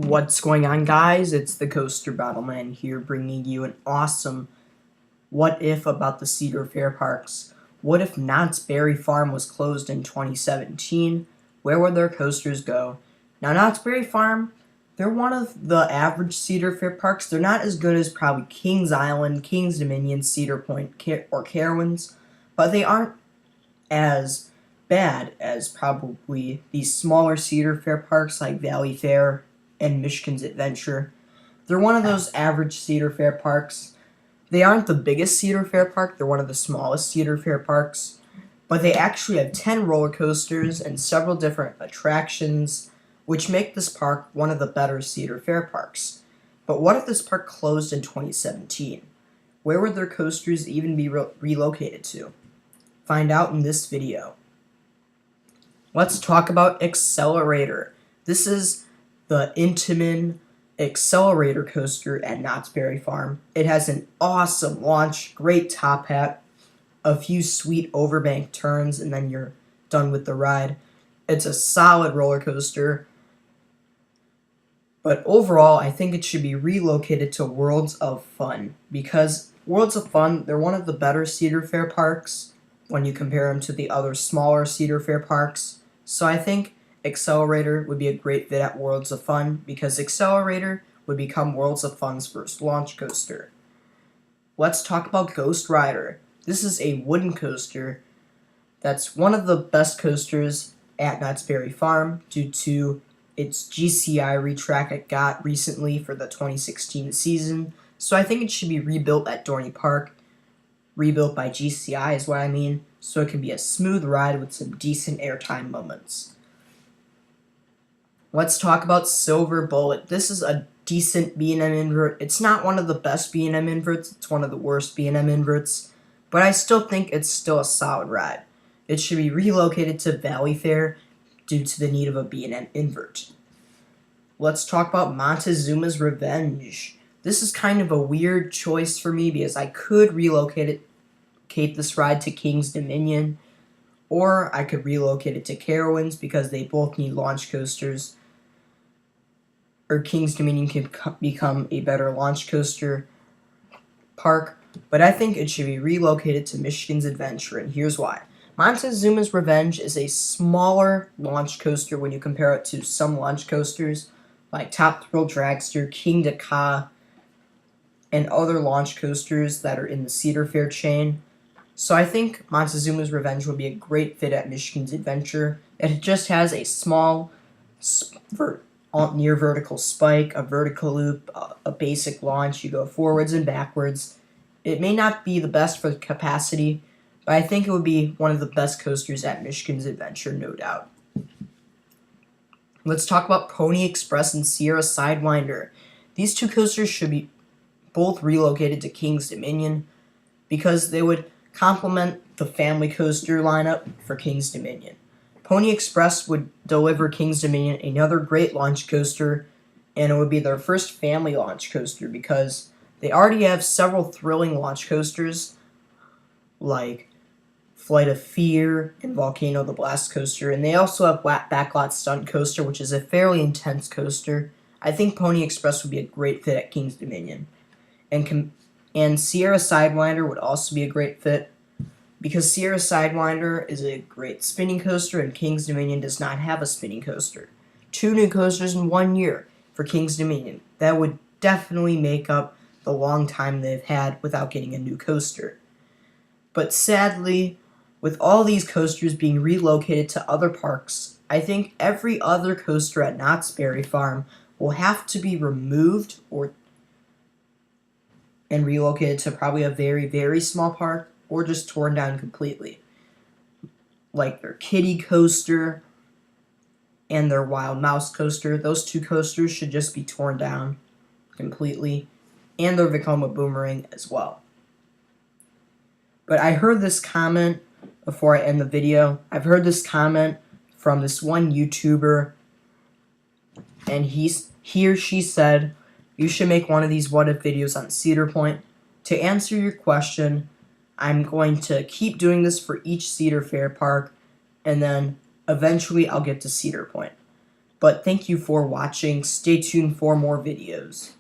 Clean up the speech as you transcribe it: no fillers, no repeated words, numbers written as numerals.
What's going on, guys? It's the Coaster Battleman here, bringing you an awesome what if about the Cedar Fair parks. What if Knott's Berry Farm was closed in 2017? Where would their coasters go? Now, Knott's Berry Farm, they're one of the average Cedar Fair parks. They're not as good as probably Kings Island, Kings Dominion, Cedar Point, or Carowinds, but they aren't as bad as probably these smaller Cedar Fair parks like Valley Fair and Michigan's Adventure. They're one of those average Cedar Fair parks. They aren't the biggest Cedar Fair park, they're one of the smallest Cedar Fair parks, but they actually have 10 roller coasters and several different attractions, which make this park one of the better Cedar Fair parks. But what if this park closed in 2017? Where would their coasters even be relocated to? Find out in this video. Let's talk about Accelerator. This is the Intamin Accelerator coaster at Knott's Berry Farm. It has an awesome launch, great top hat, a few sweet overbank turns, and then you're done with the ride. It's a solid roller coaster, but overall I think it should be relocated to Worlds of Fun, because Worlds of Fun, they're one of the better Cedar Fair parks when you compare them to the other smaller Cedar Fair parks. So I think Accelerator would be a great fit at Worlds of Fun, because Accelerator would become Worlds of Fun's first launch coaster. Let's talk about Ghost Rider. This is a wooden coaster that's one of the best coasters at Knott's Berry Farm due to its GCI retrack it got recently for the 2016 season. So I think it should be rebuilt at Dorney Park. Rebuilt by GCI is what I mean, so it can be a smooth ride with some decent airtime moments. Let's talk about Silver Bullet. This is a decent B&M invert. It's not one of the best B&M inverts. It's one of the worst B&M inverts. But I still think it's still a solid ride. It should be relocated to Valley Fair due to the need of a B&M invert. Let's talk about Montezumas Revenge. This is kind of a weird choice for me because I could relocate this ride to Kings Dominion, or I could relocate it to Carowinds because they both need launch coasters. Or Kings Dominion can become a better launch coaster park, but I think it should be relocated to Michigan's Adventure, and here's why. Montezuma's Revenge is a smaller launch coaster when you compare it to some launch coasters like Top Thrill Dragster, King Dakar, and other launch coasters that are in the Cedar Fair chain. So I think Montezuma's Revenge would be a great fit at Michigan's Adventure. It just has a small near vertical spike, a vertical loop, a basic launch. You go forwards and backwards. It may not be the best for the capacity, but I think it would be one of the best coasters at Michigan's Adventure, no doubt. Let's talk about Pony Express and Sierra Sidewinder. These two coasters should be both relocated to Kings Dominion because they would complement the family coaster lineup for Kings Dominion. Pony Express would deliver Kings Dominion another great launch coaster, and it would be their first family launch coaster because they already have several thrilling launch coasters like Flight of Fear and Volcano the Blast Coaster, and they also have Backlot Stunt Coaster, which is a fairly intense coaster. I think Pony Express would be a great fit at Kings Dominion. And Sierra Sidewinder would also be a great fit because Sierra Sidewinder is a great spinning coaster and Kings Dominion does not have a spinning coaster. 2 new coasters in 1 year for Kings Dominion. That would definitely make up the long time they've had without getting a new coaster. But sadly, with all these coasters being relocated to other parks, I think every other coaster at Knott's Berry Farm will have to be removed and relocated to probably a very, very small park, or just torn down completely. Like their Kitty Coaster and their Wild Mouse Coaster. Those 2 coasters should just be torn down completely, and their Vekoma Boomerang as well. But I heard this comment before I end the video. I've heard this comment from this one YouTuber, and he or she said, you should make one of these what if videos on Cedar Point. To answer your question, I'm going to keep doing this for each Cedar Fair park, and then eventually I'll get to Cedar Point. But thank you for watching. Stay tuned for more videos.